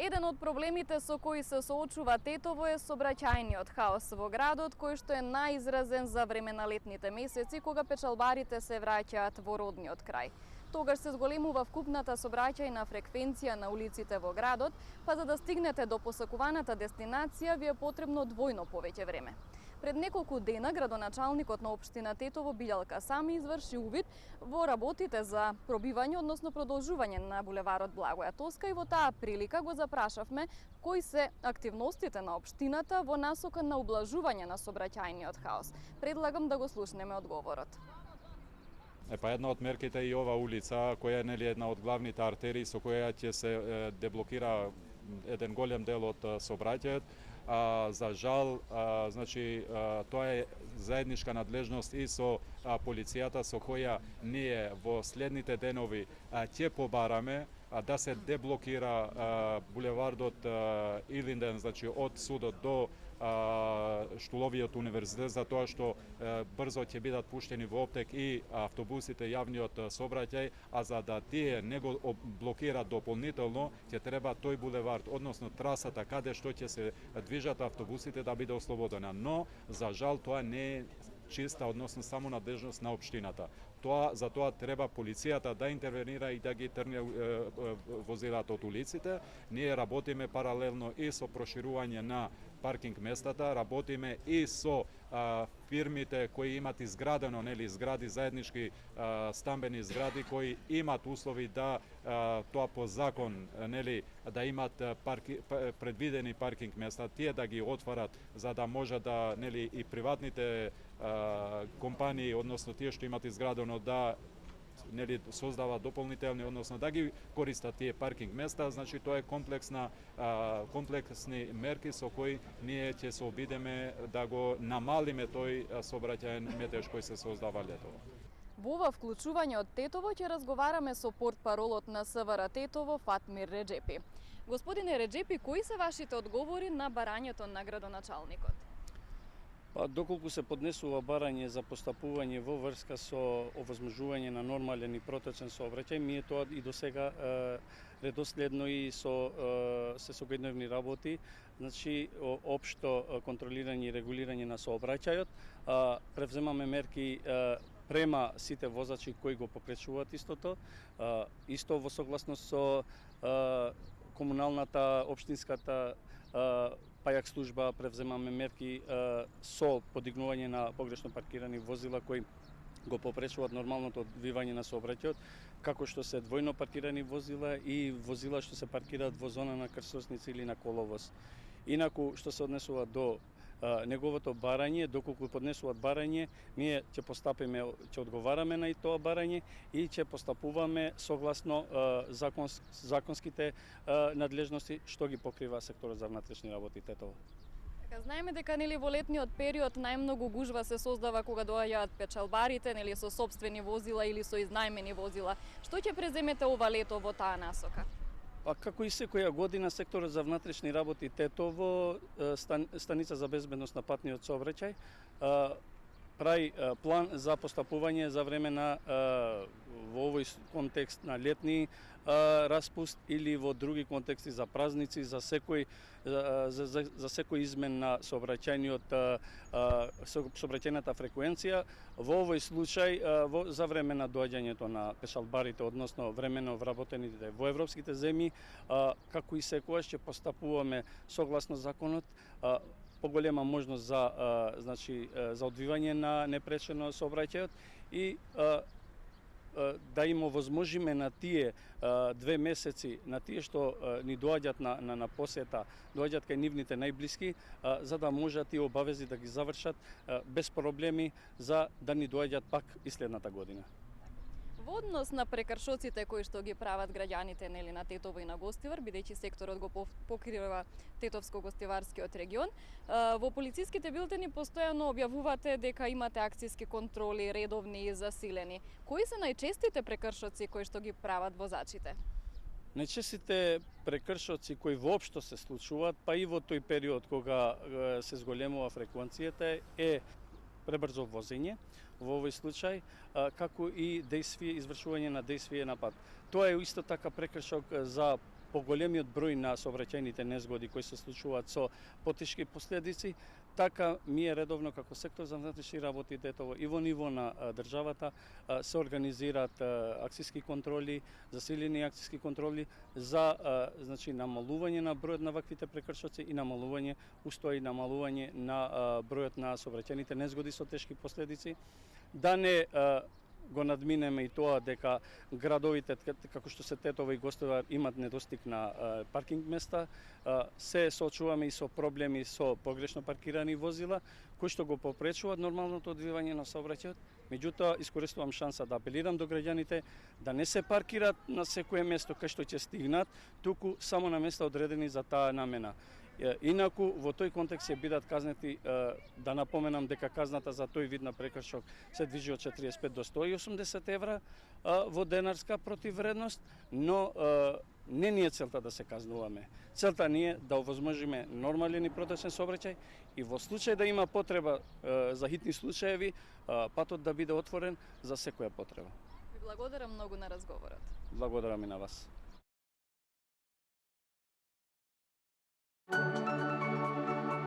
Еден од проблемите со кои се соочува Тетово е сообраќајниот хаос во градот, кој што е најизразен за време на летните месеци, кога печалбарите се враќаат во родниот крај. Тогаш се зголемува вкупната сообраќајна фреквенција на улиците во градот, па за да стигнете до посакуваната дестинација ви е потребно двојно повеќе време. Пред неколку дена градоначалникот на општина Тетово Билјалка Сами изврши увид во работите за пробивање, односно продолжување на булеварот Благоја Тоска, и во таа прилика го запрашавме кои се активностите на општината во насока на ублажување на сообраќајниот хаос. Предлагам да го слушнеме одговорот. Една од мерките е и ова улица, која е една од главните артерии со која ќе се деблокира еден голем дел од сообраќајот. За жал, тоа е заедничка надлежност и со полицијата, со која ние во следните денови ќе побараме да се деблокира булевардот Илинден, од судот до Штуловиот универзитет, за тоа што брзо ќе бидат пуштени во оптек и автобусите, јавниот сообраќај, а за да тие не го блокираат дополнително, ќе треба тој булевард, односно трасата каде што ќе се движат автобусите, да биде ослободена. Но, за жал, тоа не е чиста, односно само надлежност на општината. За тоа треба полицијата да интервенира и да ги трне возилата од улиците. Ние работиме паралелно и со проширување на паркинг местата, работиме и со фирмите кои имат изградено, згради, заеднички стамбени згради, кои имат услови да тоа по закон, да имат предвидени паркинг места, тие да ги отварат за да може да, и приватните компании, односно тие што имат изградено, да создаваат дополнителни, односно да ги користат тие паркинг места. Значи тоа е комплексни мерки со кои ние ќе се обидеме да го намалиме тој сообраќајен метеж кој се создава летово. Во ова вклучување од Тетово ќе разговараме со портпаролот на СВР Тетово Фатмир Реджепи. Господине Реджепи, кои се вашите одговори на барањето на градоначалникот? Доколку се поднесува барање за постапување во врска со овозможување на нормален и протечен сообраќај, ние тоа и досега редоследно и се секојдневни работи, значи општо контролирање и регулирање на сообраќајот, превземаме мерки према сите возачи кои го попречуваат истото, исто во согласност со комуналната, општинската пајак служба, превземаме мерки со подигнување на погрешно паркирани возила кои го попречуваат нормалното одвивање на сообраќајот, како што се двојно паркирани возила и возила што се паркираат во зона на крстосници или на коловоз. Инаку, што се однесува до неговото барање, доколку поднесуваат барање, ние ќе постапиме, ќе одговараме на и тоа барање и ќе постапуваме согласно законските надлежности што ги покрива секторот за внатрешни работи Тетово. Знаеме дека во летниот период најмногу гужва се создава кога доаѓаат печалбарите, со сопствени возила или со изнајмени возила. Што ќе преземете ова лето во таа насока? Како и секоја година, секторот за внатрешни работи Тетово, станица за безбедност на патниот сообраќај, прави план за постапување за време на во овој контекст на летни распуст или во други контексти за празници, за секој измен на сообраќајната фреквенција. Во овој случај за време на доаѓањето на пешалбарите, односно времено вработените во европските земји, како и секогаш ќе постапуваме согласно законот, поголема можност за одвивање на непречено сообраќајот и да им овозможиме на тие 2 месеци, на тие што ни доаѓаат на посета, доаѓаат кај нивните најблиски, за да можат и обавези да ги завршат без проблеми за да ни доаѓаат пак и следната година. Во однос на прекршоците кои што ги прават граѓаните на Тетово и на Гостивар, бидејќи секторот го покрива Тетовско-Гостиварскиот регион, во полициските билтени постојано објавувате дека имате акцијски контроли, редовни и засилени. Кои се најчестите прекршоци кои што ги прават возачите? Најчестите прекршоци кои воопшто се случуваат, па и во тој период кога се зголемува фреквенцијата, е пребрзо возење, во овој случај, како и извршување на действие на пат. Тоа е исто така прекршок за поголемиот број на сообраќајните незгоди кои се случуваат со потешки последици. Така ми е редовно како сектор за внатрешни работи Тетово и во ниво на државата се организираат акциски контроли, засилени акциски контроли за намалување на бројот на ваквите прекршоци и намалување на бројот на сообраќајните незгоди со тешки последици. Да не го надминеме и тоа дека градовите, како што се Тетово и Гостивар, имат недостиг на паркинг места. Се соочуваме и со проблеми со погрешно паркирани возила, кои што го попречуваат нормалното одвивање на сообраќајот. Меѓутоа, искористувам шанса да апелирам до граѓаните да не се паркираат на секое место кај што ќе стигнат, туку само на места одредени за таа намена. Инаку, во тој контекст ќе бидат казнети, да напоменам дека казната за тој вид на прекршок се движи од 45 до 180 евра во денарска противвредност, но не ни е целта да се казнуваме. Целта ни е да овозможиме нормален и протечен сообраќај и во случај да има потреба за хитни случаеви, патот да биде отворен за секоја потреба. Ви благодарам многу на разговорот. Благодарам и на вас.